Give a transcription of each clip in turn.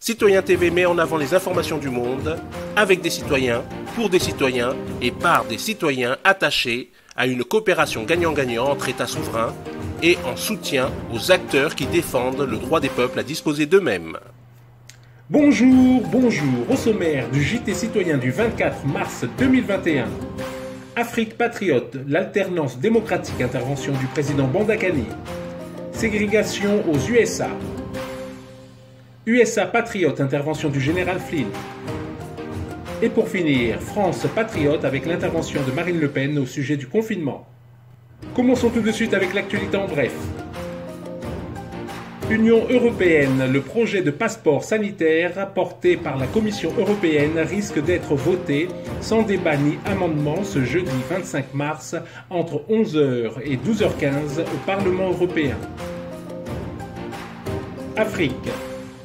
Citoyen TV met en avant les informations du monde, avec des citoyens, pour des citoyens et par des citoyens attachés à une coopération gagnant-gagnant entre États souverains et en soutien aux acteurs qui défendent le droit des peuples à disposer d'eux-mêmes. Bonjour, au sommaire du JT citoyen du 24 mars 2021. Afrique patriote, l'alternance démocratique, intervention du président Bandakani. Ségrégation aux USA. USA patriote, intervention du général Flynn. Et pour finir, France patriote avec l'intervention de Marine Le Pen au sujet du confinement. Commençons tout de suite avec l'actualité en bref. Union européenne, le projet de passeport sanitaire porté par la Commission européenne risque d'être voté sans débat ni amendement ce jeudi 25 mars entre 11h et 12h15 au Parlement européen. Afrique.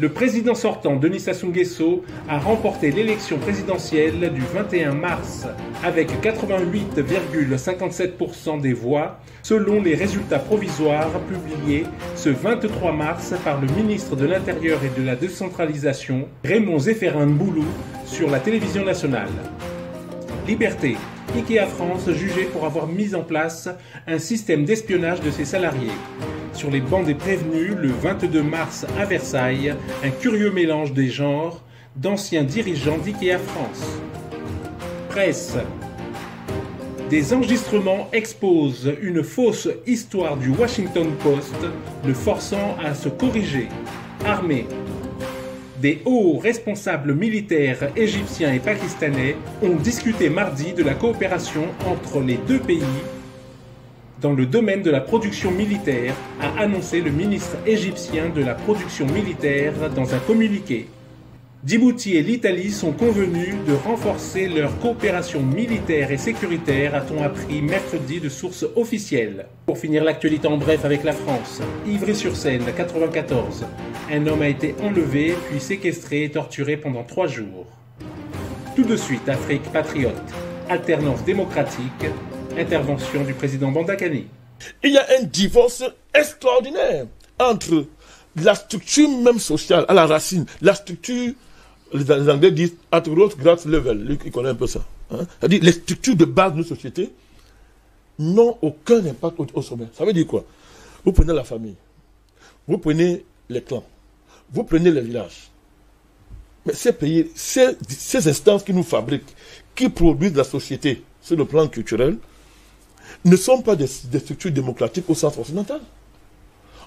Le président sortant, Denis Sassou Nguesso, a remporté l'élection présidentielle du 21 mars avec 88,57% des voix, selon les résultats provisoires publiés ce 23 mars par le ministre de l'Intérieur et de la Décentralisation, Raymond Zéphrin Mboulou, sur la télévision nationale. Liberté. Ikea France jugé pour avoir mis en place un système d'espionnage de ses salariés. Sur les bancs des prévenus, le 22 mars à Versailles, un curieux mélange des genres d'anciens dirigeants d'Ikea France. Presse. Des enregistrements exposent une fausse histoire du Washington Post, le forçant à se corriger. Armée. Des hauts responsables militaires égyptiens et pakistanais ont discuté mardi de la coopération entre les deux pays dans le domaine de la production militaire, a annoncé le ministre égyptien de la production militaire dans un communiqué. Djibouti et l'Italie sont convenus de renforcer leur coopération militaire et sécuritaire, a-t-on appris mercredi de sources officielles. Pour finir l'actualité en bref avec la France, Ivry-sur-Seine, 94. Un homme a été enlevé, puis séquestré et torturé pendant 3 jours. Tout de suite, Afrique patriote, alternance démocratique, intervention du président Bandakani. Il y a un divorce extraordinaire entre la structure même sociale, à la racine, la structure, les Anglais disent at grass level, lui qui connaît un peu ça. C'est-à-dire les structures de base de nos sociétés n'ont aucun impact au sommet. Ça veut dire quoi? Vous prenez la famille, vous prenez les clans, vous prenez les villages. Mais ces pays, ces instances qui nous fabriquent, qui produisent la société sur le plan culturel, ne sont pas des structures démocratiques au sens occidental.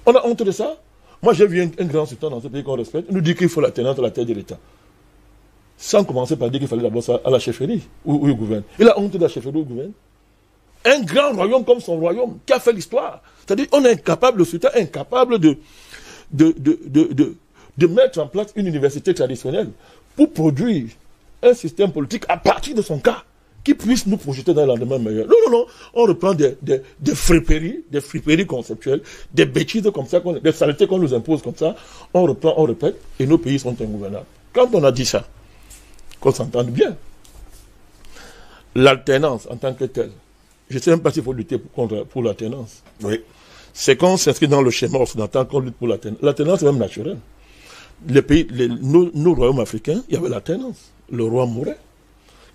On a honte de ça. Moi, j'ai vu un grand sultan dans ce pays qu'on respecte, nous dit qu'il faut la tenante à la tête de l'État. Sans commencer par dire qu'il fallait d'abord ça à la chefferie, où il gouverne. Il a honte de la chefferie où il gouverne. Un grand royaume comme son royaume, qui a fait l'histoire. C'est-à-dire, on est incapable, le sultan est incapable de mettre en place une université traditionnelle pour produire un système politique à partir de son cas, qui puisse nous projeter dans un lendemain meilleur. Non, on reprend des friperies conceptuelles, des bêtises comme ça, des saletés qu'on nous impose comme ça, on reprend, on répète, et nos pays sont ingouvernables. Quand on a dit ça, qu'on s'entende bien, l'alternance en tant que telle, je ne sais même pas s'il faut lutter pour l'alternance. Oui. C'est qu'on s'inscrit dans le schéma occidental qu'on lutte pour l'alternance. L'alternance est même naturelle. Les pays, nos royaumes africains, il y avait l'alternance. Le roi mourait.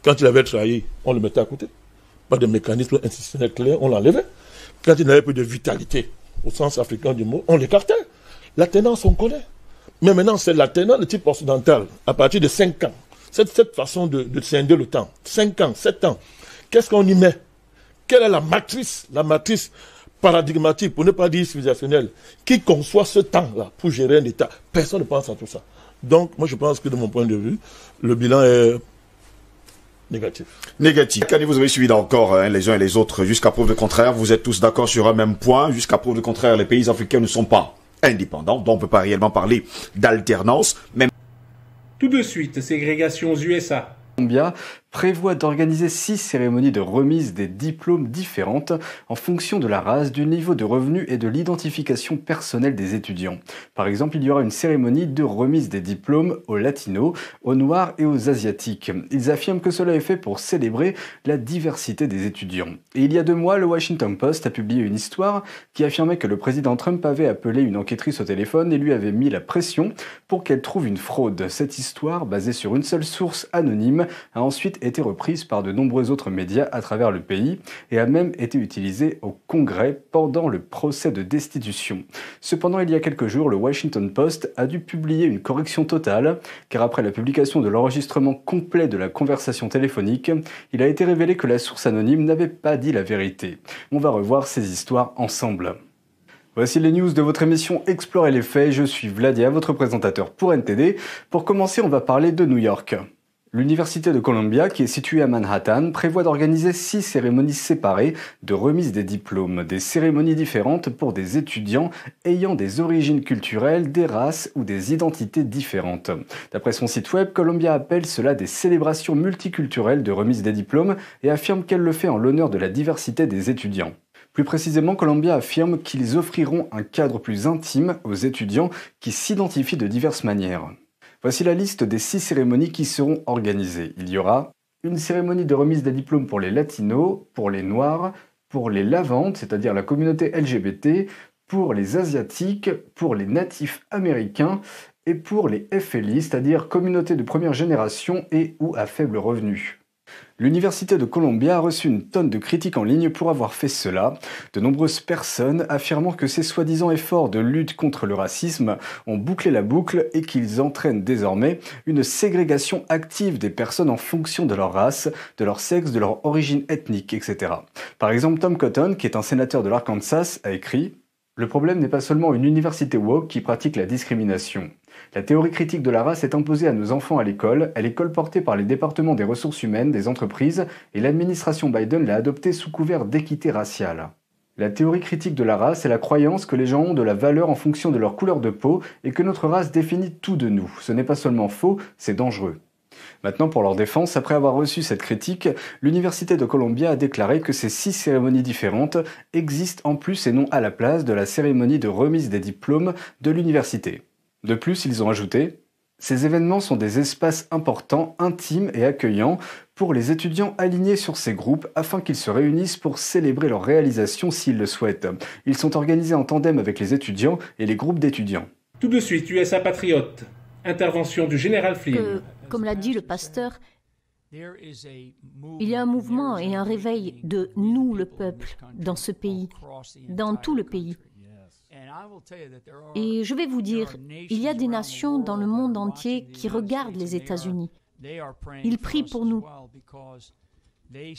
Quand il avait trahi, on le mettait à côté. Pas de mécanisme institutionnel clair, on l'enlevait. Quand il n'avait plus de vitalité, au sens africain du mot, on l'écartait. L'alternance, on connaît. Mais maintenant, c'est l'alternance de type occidental, à partir de 5 ans. Cette façon de scinder le temps. 5 ans, 7 ans. Qu'est-ce qu'on y met? Quelle est la matrice paradigmatique, pour ne pas dire civilisationnelle, qui conçoit ce temps-là pour gérer un État? Personne ne pense à tout ça. Donc, moi, je pense que de mon point de vue, le bilan est négatif. Kani, vous avez suivi encore les uns et les autres jusqu'à preuve de contraire. Vous êtes tous d'accord sur un même point. Jusqu'à preuve de contraire, les pays africains ne sont pas indépendants. Donc on ne peut pas réellement parler d'alternance. Même... Tout de suite, ségrégation aux USA. Colombia prévoit d'organiser 6 cérémonies de remise des diplômes différentes en fonction de la race, du niveau de revenu et de l'identification personnelle des étudiants. Par exemple, il y aura une cérémonie de remise des diplômes aux latinos, aux noirs et aux asiatiques. Ils affirment que cela est fait pour célébrer la diversité des étudiants. Et il y a 2 mois, le Washington Post a publié une histoire qui affirmait que le président Trump avait appelé une enquêtrice au téléphone et lui avait mis la pression pour qu'elle trouve une fraude. Cette histoire, basée sur une seule source anonyme, a ensuite été reprise par de nombreux autres médias à travers le pays et a même été utilisée au Congrès pendant le procès de destitution. Cependant, il y a quelques jours, le Washington Post a dû publier une correction totale, car après la publication de l'enregistrement complet de la conversation téléphonique, il a été révélé que la source anonyme n'avait pas dit la vérité. On va revoir ces histoires ensemble. Voici les news de votre émission Explorer les faits. Je suis Vladia, votre présentateur pour NTD. Pour commencer, on va parler de New York. L'Université de Columbia, qui est située à Manhattan, prévoit d'organiser 6 cérémonies séparées de remise des diplômes, des cérémonies différentes pour des étudiants ayant des origines culturelles, des races ou des identités différentes. D'après son site web, Columbia appelle cela des célébrations multiculturelles de remise des diplômes et affirme qu'elle le fait en l'honneur de la diversité des étudiants. Plus précisément, Columbia affirme qu'ils offriront un cadre plus intime aux étudiants qui s'identifient de diverses manières. Voici la liste des 6 cérémonies qui seront organisées. Il y aura une cérémonie de remise des diplômes pour les latinos, pour les noirs, pour les lavandes, c'est-à-dire la communauté LGBT, pour les asiatiques, pour les natifs américains et pour les FLI, c'est-à-dire communauté de première génération et ou à faible revenu. L'Université de Columbia a reçu une tonne de critiques en ligne pour avoir fait cela, de nombreuses personnes affirmant que ces soi-disant efforts de lutte contre le racisme ont bouclé la boucle et qu'ils entraînent désormais une ségrégation active des personnes en fonction de leur race, de leur sexe, de leur origine ethnique, etc. Par exemple, Tom Cotton, qui est un sénateur de l'Arkansas, a écrit « Le problème n'est pas seulement une université woke qui pratique la discrimination. La théorie critique de la race est imposée à nos enfants à l'école, elle est colportée par les départements des ressources humaines, des entreprises, et l'administration Biden l'a adoptée sous couvert d'équité raciale. La théorie critique de la race est la croyance que les gens ont de la valeur en fonction de leur couleur de peau et que notre race définit tout de nous. Ce n'est pas seulement faux, c'est dangereux. » Maintenant, pour leur défense, après avoir reçu cette critique, l'Université de Columbia a déclaré que ces 6 cérémonies différentes existent en plus et non à la place de la cérémonie de remise des diplômes de l'université. De plus, ils ont ajouté « Ces événements sont des espaces importants, intimes et accueillants pour les étudiants alignés sur ces groupes afin qu'ils se réunissent pour célébrer leurs réalisations s'ils le souhaitent. Ils sont organisés en tandem avec les étudiants et les groupes d'étudiants. » Tout de suite, USA Patriote. Intervention du général Flynn. Comme l'a dit le pasteur, il y a un mouvement et un réveil de nous, le peuple, dans ce pays, dans tout le pays. Et je vais vous dire, il y a des nations dans le monde entier qui regardent les États-Unis. Ils prient pour nous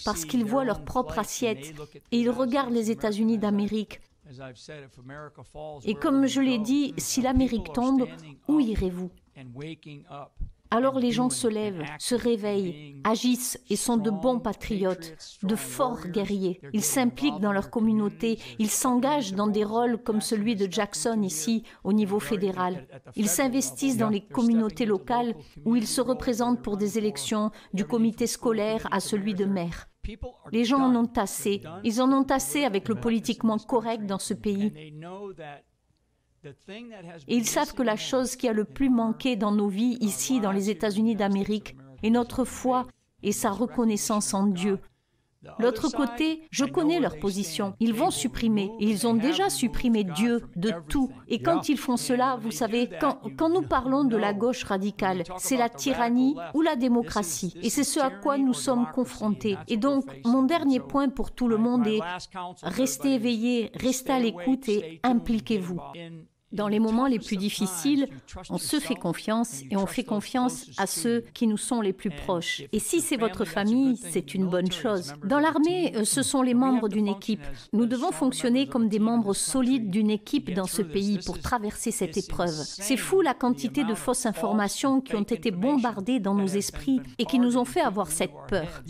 parce qu'ils voient leur propre assiette et ils regardent les États-Unis d'Amérique. Et comme je l'ai dit, si l'Amérique tombe, où irez-vous ? Alors les gens se lèvent, se réveillent, agissent et sont de bons patriotes, de forts guerriers. Ils s'impliquent dans leur communauté, ils s'engagent dans des rôles comme celui de Jackson ici, au niveau fédéral. Ils s'investissent dans les communautés locales où ils se représentent pour des élections, du comité scolaire à celui de maire. Les gens en ont assez. Ils en ont assez avec le politiquement correct dans ce pays. Et ils savent que la chose qui a le plus manqué dans nos vies ici, dans les États-Unis d'Amérique, est notre foi et sa reconnaissance en Dieu. L'autre côté, je connais leur position. Ils vont supprimer, et ils ont déjà supprimé Dieu de tout. Et quand ils font cela, vous savez, quand nous parlons de la gauche radicale, c'est la tyrannie ou la démocratie. Et c'est ce à quoi nous sommes confrontés. Et donc, mon dernier point pour tout le monde est restez éveillés, restez à l'écoute et impliquez-vous. Dans les moments les plus difficiles, on se fait confiance et on fait confiance à ceux qui nous sont les plus proches. Et si c'est votre famille, c'est une bonne chose. Dans l'armée, ce sont les membres d'une équipe. Nous devons fonctionner comme des membres solides d'une équipe dans ce pays pour traverser cette épreuve. C'est fou la quantité de fausses informations qui ont été bombardées dans nos esprits et qui nous ont fait avoir cette peur.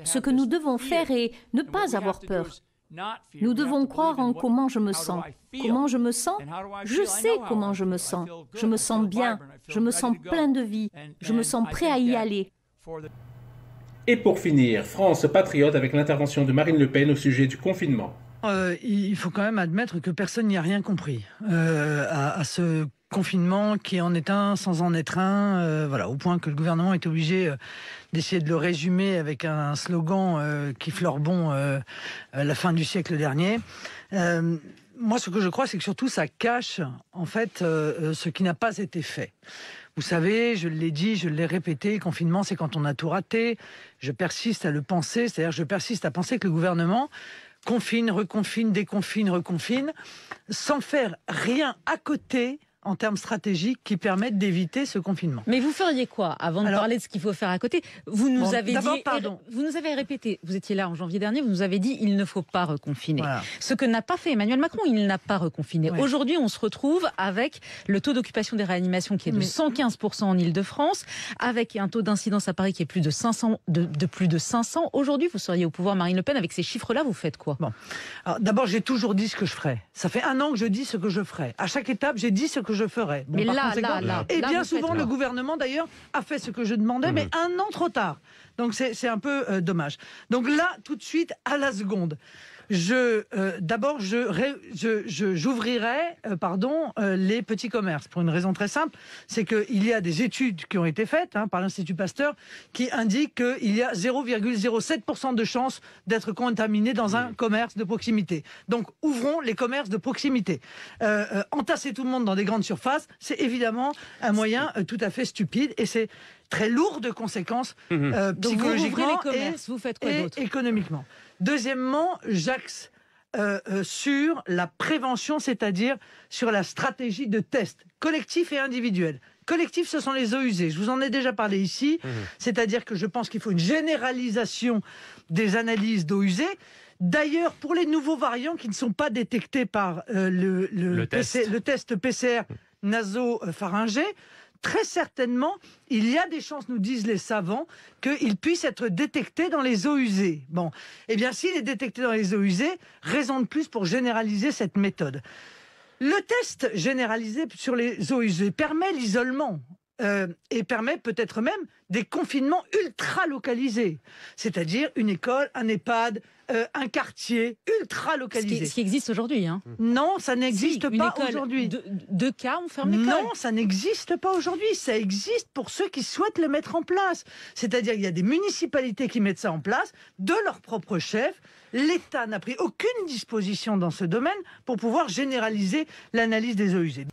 Ce que nous devons faire est ne pas avoir peur. Nous devons croire en comment je me sens. Comment je me sens ? Je sais comment je me sens. Je me sens bien. Je me sens plein de vie. Je me sens prêt à y aller. Et pour finir, France patriote avec l'intervention de Marine Le Pen au sujet du confinement. Il faut quand même admettre que personne n'y a rien compris à ce confinement qui en est un sans en être un, voilà, au point que le gouvernement est obligé d'essayer de le résumer avec un slogan qui fleure bon la fin du siècle dernier. Moi, ce que je crois, c'est que surtout ça cache en fait ce qui n'a pas été fait. Vous savez, je l'ai dit, je l'ai répété, le confinement, c'est quand on a tout raté. Je persiste à le penser, c'est-à-dire je persiste à penser que le gouvernement confine, reconfine, déconfine, reconfine, sans faire rien à côté en termes stratégiques qui permettent d'éviter ce confinement. Mais vous feriez quoi avant de parler de ce qu'il faut faire à côté? Vous nous avez dit, vous nous avez répété, vous étiez là en janvier dernier, vous nous avez dit il ne faut pas reconfiner. Voilà. Ce que n'a pas fait Emmanuel Macron, il n'a pas reconfiné. Ouais. Aujourd'hui, on se retrouve avec le taux d'occupation des réanimations qui est de 115% en Ile-de-France, avec un taux d'incidence à Paris qui est plus de 500, de plus de 500. Aujourd'hui, vous seriez au pouvoir, Marine Le Pen, avec ces chiffres-là, vous faites quoi? Alors, d'abord, j'ai toujours dit ce que je ferais. Ça fait 1 an que je dis ce que je ferais. À chaque étape, j'ai dit ce que je ferais. Mais là, et bien souvent, le gouvernement, d'ailleurs, a fait ce que je demandais, mais 1 an trop tard. Donc, c'est un peu dommage. Donc là, tout de suite, à la seconde, d'abord, j'ouvrirai les petits commerces pour une raison très simple, c'est qu'il y a des études qui ont été faites par l'Institut Pasteur qui indiquent qu'il y a 0,07% de chances d'être contaminé dans un commerce de proximité. Donc, ouvrons les commerces de proximité. Entasser tout le monde dans des grandes surfaces, c'est évidemment un moyen tout à fait stupide et c'est très lourd de conséquences psychologiquement et économiquement. Deuxièmement, j'axe sur la prévention, c'est-à-dire sur la stratégie de test collectif et individuel. Collectif, ce sont les eaux usées. Je vous en ai déjà parlé ici. C'est-à-dire que je pense qu'il faut une généralisation des analyses d'eau usée. D'ailleurs, pour les nouveaux variants qui ne sont pas détectés par le test PCR nasopharyngé, très certainement, il y a des chances, nous disent les savants, qu'il puisse être détecté dans les eaux usées. Bon, eh bien, s'il est détecté dans les eaux usées, raison de plus pour généraliser cette méthode. Le test généralisé sur les eaux usées permet l'isolement et permet peut-être même des confinements ultra localisés, c'est-à-dire une école, un EHPAD, un quartier ultra localisé. Ce qui existe aujourd'hui. Non, ça n'existe pas aujourd'hui. 2 cas, on ferme l'école. Non, ça n'existe pas aujourd'hui. Ça existe pour ceux qui souhaitent le mettre en place. C'est-à-dire qu'il y a des municipalités qui mettent ça en place de leur propre chef. L'État n'a pris aucune disposition dans ce domaine pour pouvoir généraliser l'analyse des eaux usées.